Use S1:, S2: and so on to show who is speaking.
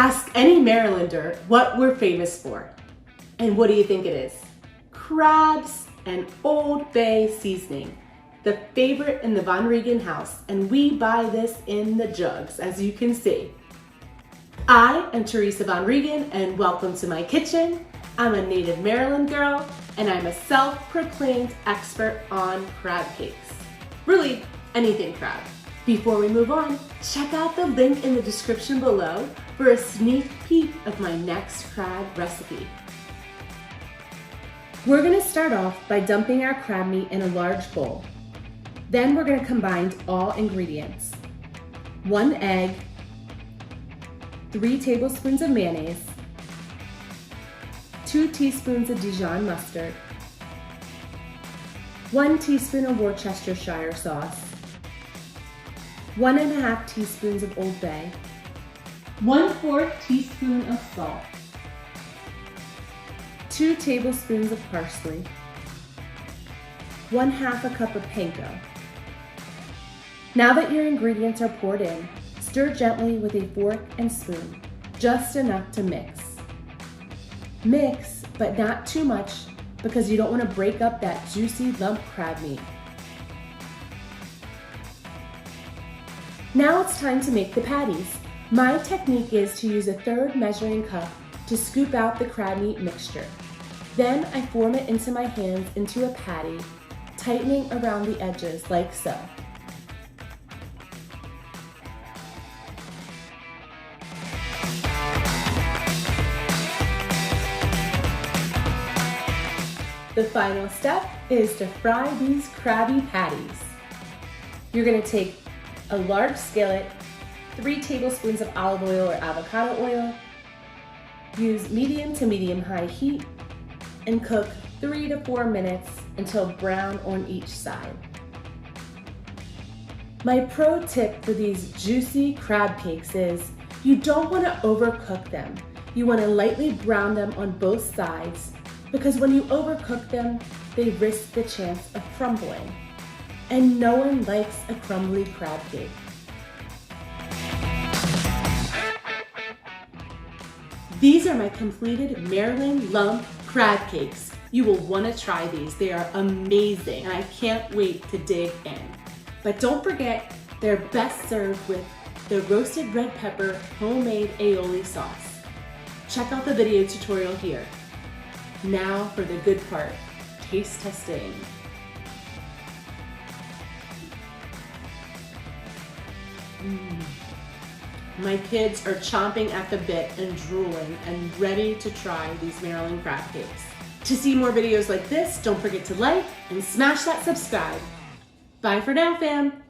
S1: Ask any Marylander what we're famous for. And what do you think it is? Crabs and Old Bay seasoning, the favorite in the Von Regan house, and we buy this in the jugs, as you can see. I am Teresa Von Regan, and welcome to my kitchen. I'm a native Maryland girl, and I'm a self-proclaimed expert on crab cakes. Really, anything crab. Before we move on, check out the link in the description below for a sneak peek of my next crab recipe. We're gonna start off by dumping our crab meat in a large bowl. Then we're gonna combine all ingredients. 1 egg, 3 tablespoons of mayonnaise, 2 teaspoons of Dijon mustard, 1 teaspoon of Worcestershire sauce, 1½ teaspoons of Old Bay, 1/4 teaspoon of salt, 2 tablespoons of parsley, 1/2 a cup of panko. Now that your ingredients are poured in, stir gently with a fork and spoon, just enough to mix. Mix, but not too much because you don't want to break up that juicy lump crab meat. Now it's time to make the patties. My technique is to use a 1/3 measuring cup to scoop out the crab meat mixture. Then I form it into my hands into a patty, tightening around the edges like so. The final step is to fry these crabby patties. You're gonna take a large skillet, 3 tablespoons of olive oil or avocado oil, use medium to medium-high heat, and cook 3 to 4 minutes until brown on each side. My pro tip for these juicy crab cakes is you don't want to overcook them. You want to lightly brown them on both sides because when you overcook them, they risk the chance of crumbling. And no one likes a crumbly crab cake. These are my completed Maryland lump crab cakes. You will want to try these. They are amazing, and I can't wait to dig in. But don't forget, they're best served with the roasted red pepper homemade aioli sauce. Check out the video tutorial here. Now for the good part, taste testing. My kids are chomping at the bit and drooling and ready to try these Maryland crab cakes. To see more videos like this, don't forget to like and smash that subscribe. Bye for now, fam.